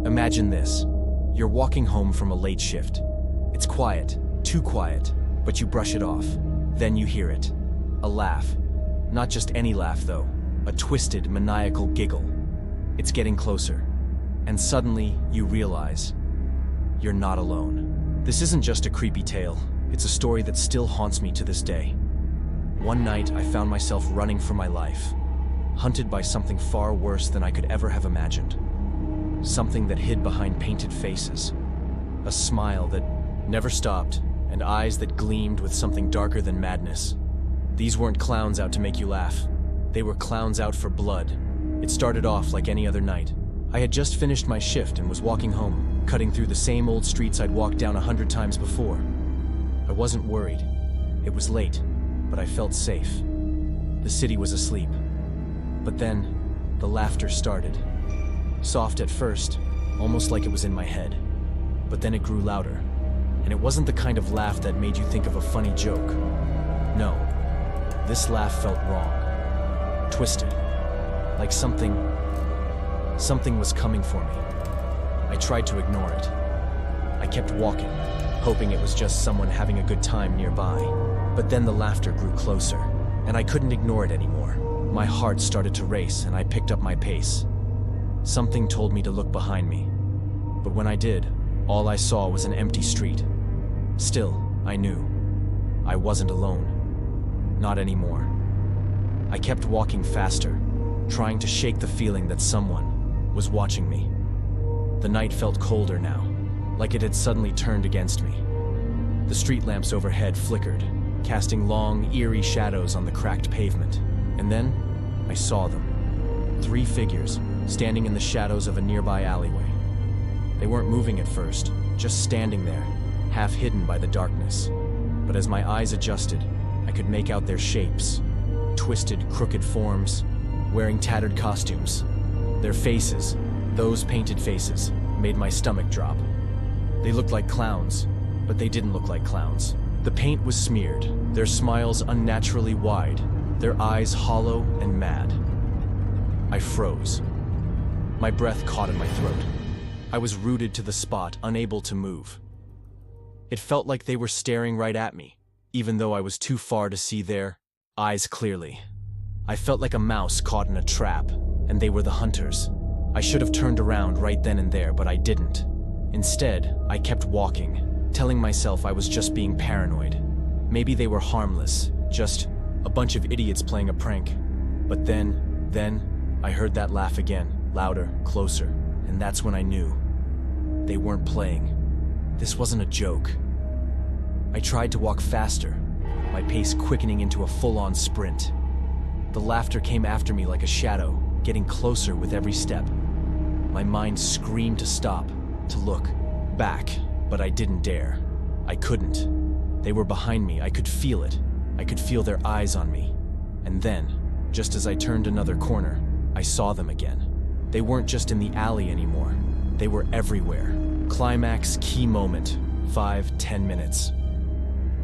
Imagine this. You're walking home from a late shift. It's quiet, too quiet, but you brush it off. Then you hear it. A laugh. Not just any laugh, though. A twisted, maniacal giggle. It's getting closer. And suddenly, you realize you're not alone. This isn't just a creepy tale. It's a story that still haunts me to this day. One night, I found myself running for my life, hunted by something far worse than I could ever have imagined. Something that hid behind painted faces. A smile that never stopped, and eyes that gleamed with something darker than madness. These weren't clowns out to make you laugh. They were clowns out for blood. It started off like any other night. I had just finished my shift and was walking home, cutting through the same old streets I'd walked down 100 times before. I wasn't worried. It was late, but I felt safe. The city was asleep. But then, the laughter started. Soft at first, almost like it was in my head. But then it grew louder. And it wasn't the kind of laugh that made you think of a funny joke. No, this laugh felt wrong. Twisted. Like something was coming for me. I tried to ignore it. I kept walking, hoping it was just someone having a good time nearby. But then the laughter grew closer, and I couldn't ignore it anymore. My heart started to race, and I picked up my pace. Something told me to look behind me. But when I did, all I saw was an empty street. Still, I knew. I wasn't alone. Not anymore. I kept walking faster, trying to shake the feeling that someone was watching me. The night felt colder now, like it had suddenly turned against me. The street lamps overhead flickered, casting long, eerie shadows on the cracked pavement. And then, I saw them. 3 figures, standing in the shadows of a nearby alleyway. They weren't moving at first, just standing there, half hidden by the darkness. But as my eyes adjusted, I could make out their shapes. Twisted, crooked forms, wearing tattered costumes. Their faces, those painted faces, made my stomach drop. They looked like clowns, but they didn't look like clowns. The paint was smeared, their smiles unnaturally wide, their eyes hollow and mad. I froze. My breath caught in my throat. I was rooted to the spot, unable to move. It felt like they were staring right at me, even though I was too far to see their eyes clearly. I felt like a mouse caught in a trap, and they were the hunters. I should have turned around right then and there, but I didn't. Instead, I kept walking, telling myself I was just being paranoid. Maybe they were harmless, just a bunch of idiots playing a prank. But then, I heard that laugh again, louder, closer, and that's when I knew. They weren't playing. This wasn't a joke. I tried to walk faster, my pace quickening into a full-on sprint. The laughter came after me like a shadow, getting closer with every step. My mind screamed to stop, to look back, but I didn't dare. I couldn't. They were behind me. I could feel it. I could feel their eyes on me. And then, just as I turned another corner, I saw them again. They weren't just in the alley anymore. They were everywhere. Climax, key moment, 5-10 minutes.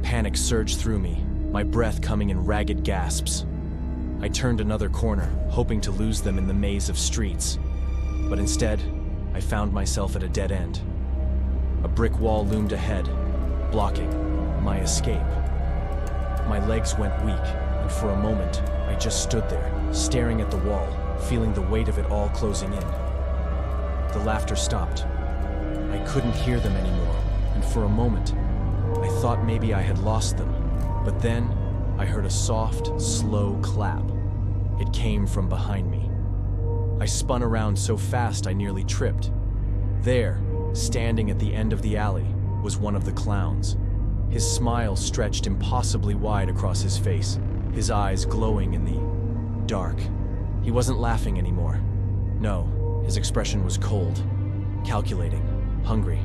Panic surged through me, my breath coming in ragged gasps. I turned another corner, hoping to lose them in the maze of streets. But instead, I found myself at a dead end. A brick wall loomed ahead, blocking my escape. My legs went weak, and for a moment, I just stood there, staring at the wall, feeling the weight of it all closing in. The laughter stopped. I couldn't hear them anymore, and for a moment, I thought maybe I had lost them. But then, I heard a soft, slow clap. It came from behind me. I spun around so fast I nearly tripped. There, standing at the end of the alley, was one of the clowns. His smile stretched impossibly wide across his face, his eyes glowing in the dark. He wasn't laughing anymore. No, his expression was cold, calculating, hungry.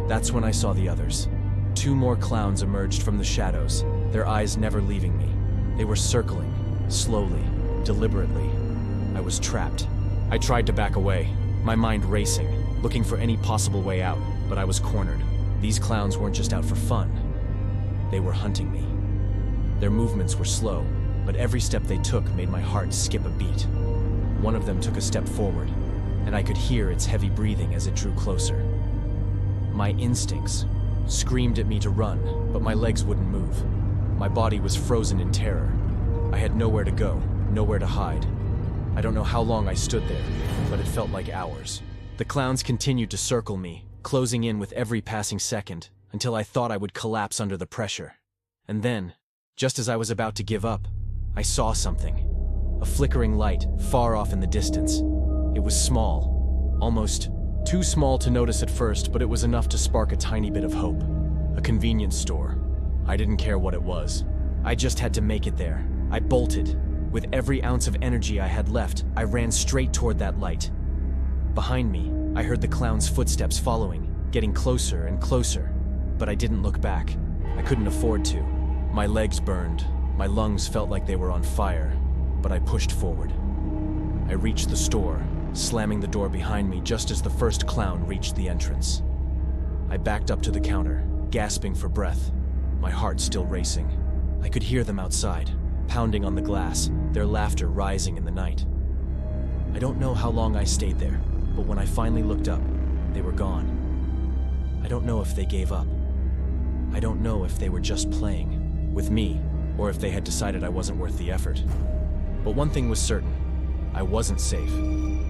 That's when I saw the others. 2 more clowns emerged from the shadows, their eyes never leaving me. They were circling, slowly, deliberately. I was trapped. I tried to back away, my mind racing, looking for any possible way out, but I was cornered. These clowns weren't just out for fun. They were hunting me. Their movements were slow, but every step they took made my heart skip a beat. One of them took a step forward, and I could hear its heavy breathing as it drew closer. My instincts screamed at me to run, but my legs wouldn't move. My body was frozen in terror. I had nowhere to go, nowhere to hide. I don't know how long I stood there, but it felt like hours. The clowns continued to circle me, closing in with every passing second, until I thought I would collapse under the pressure. And then, just as I was about to give up, I saw something. A flickering light, far off in the distance. It was small, almost too small to notice at first, but it was enough to spark a tiny bit of hope. A convenience store. I didn't care what it was. I just had to make it there. I bolted. With every ounce of energy I had left, I ran straight toward that light. Behind me, I heard the clown's footsteps following, getting closer and closer, but I didn't look back. I couldn't afford to. My legs burned. My lungs felt like they were on fire, but I pushed forward. I reached the store, slamming the door behind me just as the first clown reached the entrance. I backed up to the counter, gasping for breath, my heart still racing. I could hear them outside, pounding on the glass, their laughter rising in the night. I don't know how long I stayed there, but when I finally looked up, they were gone. I don't know if they gave up. I don't know if they were just playing with me, or if they had decided I wasn't worth the effort. But one thing was certain, I wasn't safe.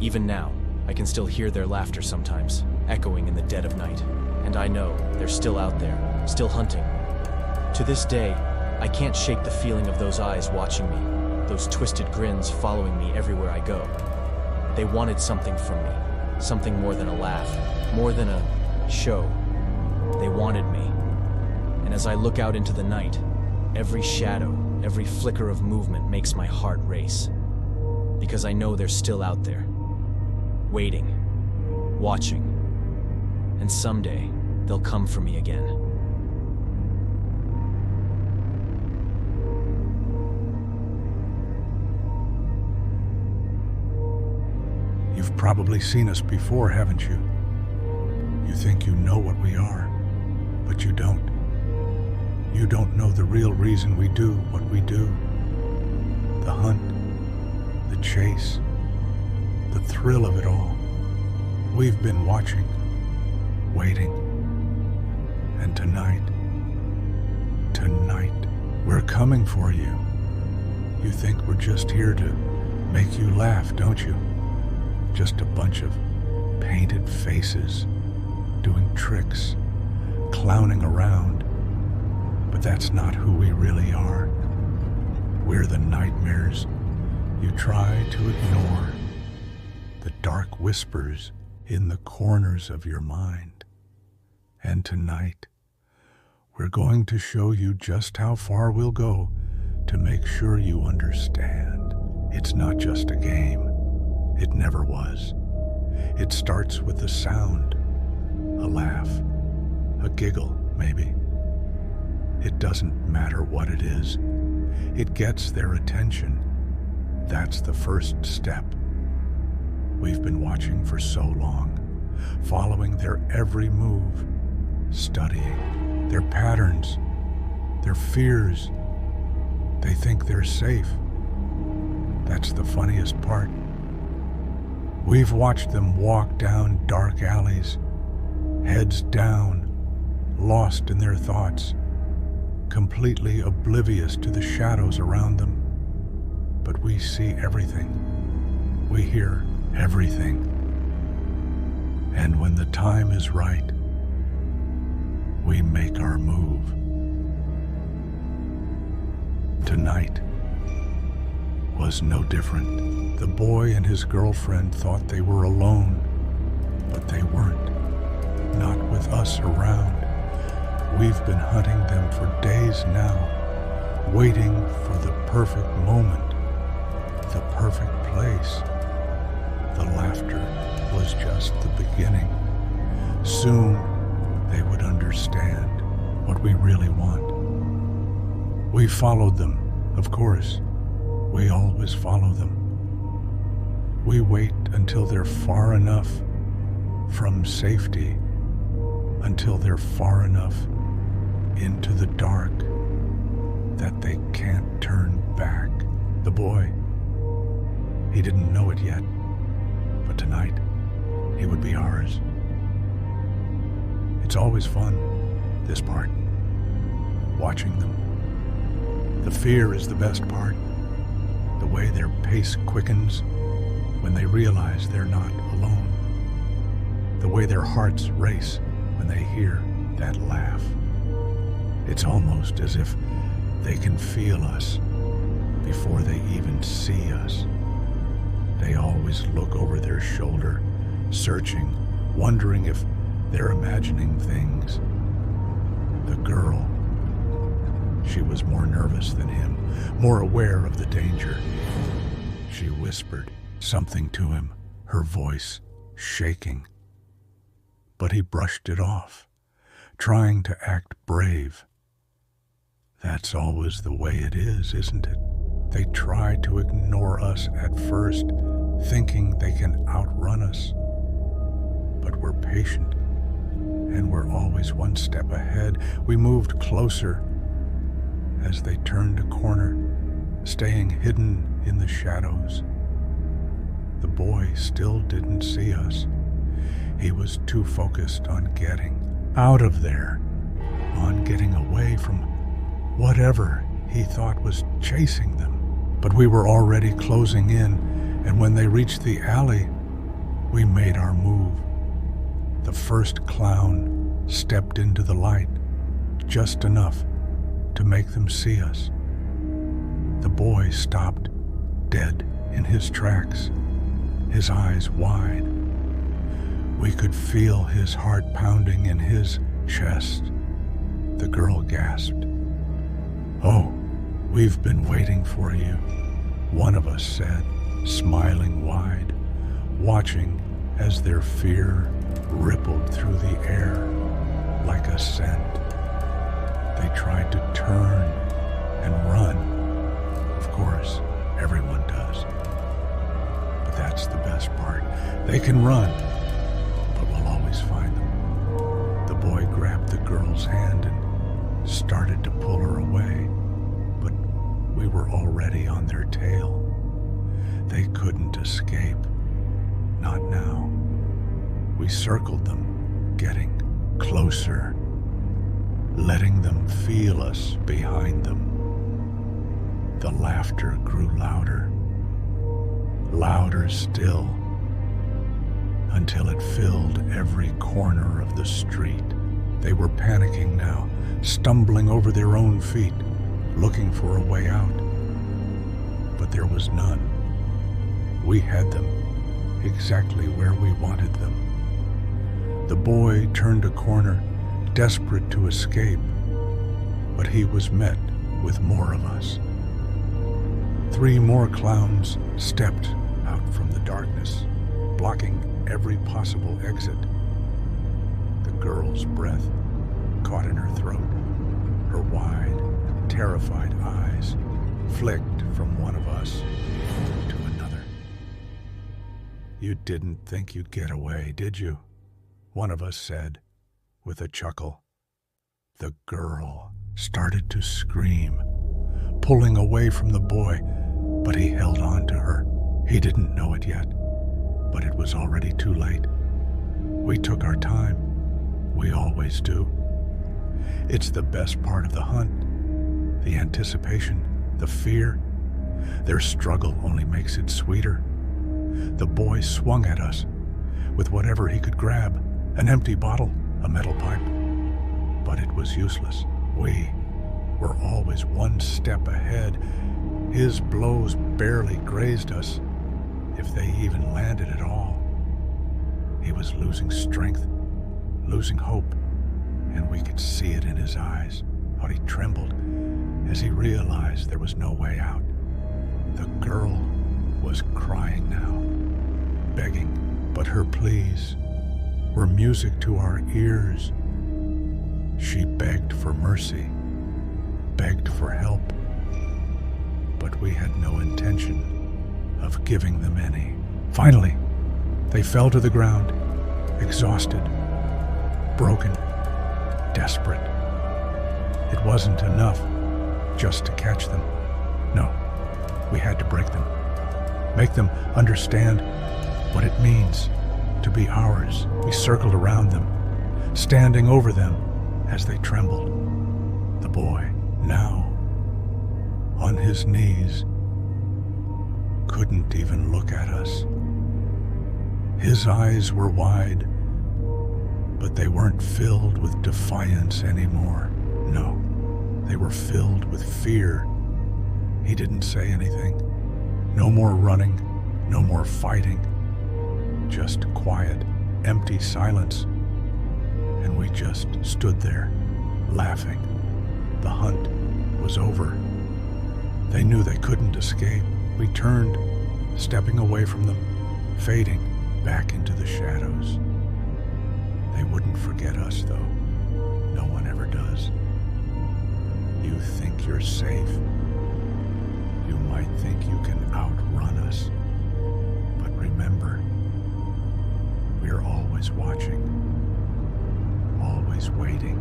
Even now, I can still hear their laughter sometimes, echoing in the dead of night. And I know they're still out there, still hunting. To this day, I can't shake the feeling of those eyes watching me, those twisted grins following me everywhere I go. They wanted something from me, something more than a laugh, more than a show. They wanted me. And as I look out into the night, every shadow, every flicker of movement makes my heart race. Because I know they're still out there, waiting, watching, and someday they'll come for me again. You've probably seen us before, haven't you? You think you know what we are, but you don't. You don't know the real reason we do what we do. The hunt, the chase, the thrill of it all. We've been watching, waiting, and tonight, we're coming for you. You think we're just here to make you laugh, don't you? Just a bunch of painted faces, doing tricks, clowning around. But that's not who we really are. We're the nightmares you try to ignore, the dark whispers in the corners of your mind. And tonight, we're going to show you just how far we'll go to make sure you understand. It's not just a game. It never was. It starts with a sound, a laugh, a giggle, maybe. It doesn't matter what it is. It gets their attention. That's the first step. We've been watching for so long, following their every move, studying their patterns, their fears. They think they're safe. That's the funniest part. We've watched them walk down dark alleys, heads down, lost in their thoughts, completely oblivious to the shadows around them. But we see everything. We hear everything. And when the time is right, we make our move. Tonight was no different. The boy and his girlfriend thought they were alone, but they weren't. Not with us around. We've been hunting them for days now, waiting for the perfect moment, the perfect place. The laughter was just the beginning. Soon they would understand what we really want. We followed them, of course. We always follow them. We wait until they're far enough from safety, until they're far enough into the dark that they can't turn back. The boy, he didn't know it yet, but tonight he would be ours. It's always fun, this part, watching them. The fear is the best part, the way their pace quickens when they realize they're not alone, the way their hearts race when they hear that laugh. It's almost as if they can feel us before they even see us. They always look over their shoulder, searching, wondering if they're imagining things. The girl, she was more nervous than him, more aware of the danger. She whispered something to him, her voice shaking. But he brushed it off, trying to act brave. That's always the way it is, isn't it? They try to ignore us at first, thinking they can outrun us. But we're patient, and we're always one step ahead. We moved closer as they turned a corner, staying hidden in the shadows. The boy still didn't see us. He was too focused on getting out of there, on getting away from whatever he thought was chasing them. But we were already closing in, and when they reached the alley, we made our move. The first clown stepped into the light, just enough to make them see us. The boy stopped dead in his tracks, his eyes wide. We could feel his heart pounding in his chest. The girl gasped. "Oh, we've been waiting for you," one of us said, smiling wide, watching as their fear rippled through the air like a scent. They tried to turn and run. Of course, everyone does. But that's the best part. They can run, but we'll always find them. The boy grabbed the girl's hand and started to pull her away, but we were already on their tail. They couldn't escape. Not now. We circled them, getting closer, letting them feel us behind them. The laughter grew louder, louder still, until it filled every corner of the street. They were panicking now, stumbling over their own feet, looking for a way out. But there was none. We had them exactly where we wanted them. The boy turned a corner, desperate to escape, but he was met with more of us. 3 more clowns stepped out from the darkness, blocking every possible exit. The girl's breath caught in her throat. Her wide, terrified eyes flicked from one of us to another. "You didn't think you'd get away, did you?" one of us said with a chuckle. The girl started to scream, pulling away from the boy, but he held on to her. He didn't know it yet, but it was already too late. We took our time. We always do. It's the best part of the hunt. The anticipation, the fear. Their struggle only makes it sweeter. The boy swung at us with whatever he could grab, an empty bottle, a metal pipe. But it was useless. We were always one step ahead. His blows barely grazed us, if they even landed at all. He was losing strength, losing hope, and we could see it in his eyes, how he trembled as he realized there was no way out. The girl was crying now, begging, but her pleas were music to our ears. She begged for mercy, begged for help, but we had no intention of giving them any. Finally, they fell to the ground, exhausted, broken, desperate. It wasn't enough just to catch them. No, we had to break them, make them understand what it means to be ours. We circled around them, standing over them as they trembled. The boy, now on his knees, couldn't even look at us. His eyes were wide, but they weren't filled with defiance anymore. No, they were filled with fear. He didn't say anything. No more running, no more fighting. Just quiet, empty silence. And we just stood there, laughing. The hunt was over. They knew they couldn't escape. We turned, stepping away from them, fading back into the shadows. They wouldn't forget us, though. No one ever does. You think you're safe. You might think you can outrun us. But remember, we're always watching, always waiting.